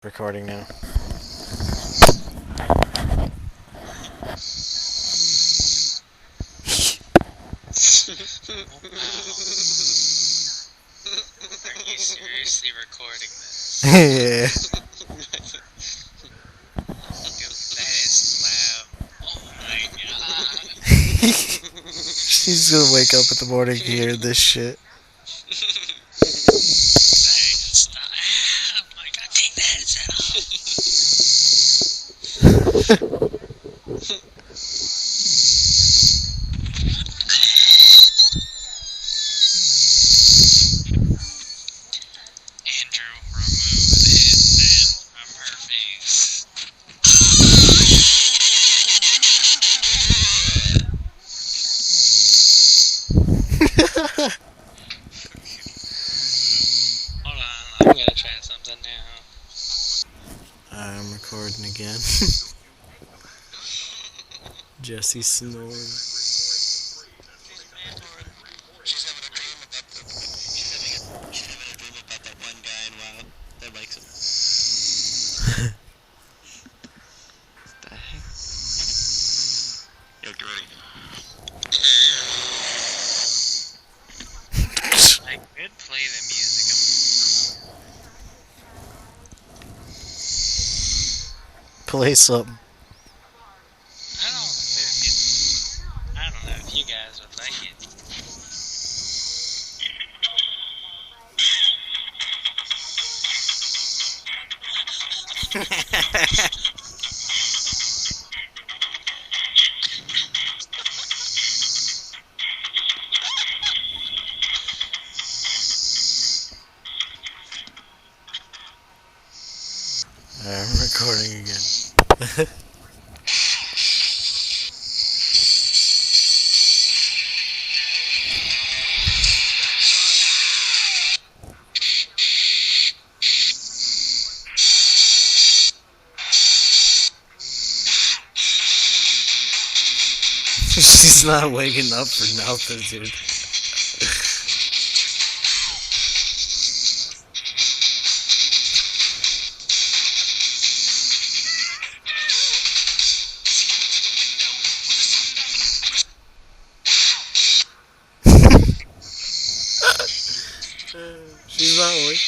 Recording now. Are you seriously recording this? Yeah. That is loud. Oh my god. She's gonna wake up in the morning to hear this shit. Dang, stop. Oh my god, take that headset off. Andrew, remove the headset from her face. Hold on, I'm gonna try something now. I'm recording again. Jesse snoring. She's having a dream about that one guy in WoW that likes him. What the heck? Yo, get ready. I could play the music. Play something. I don't know if you guys would like it. I'm recording again. She's not waking up for nothing, dude. She's not awake.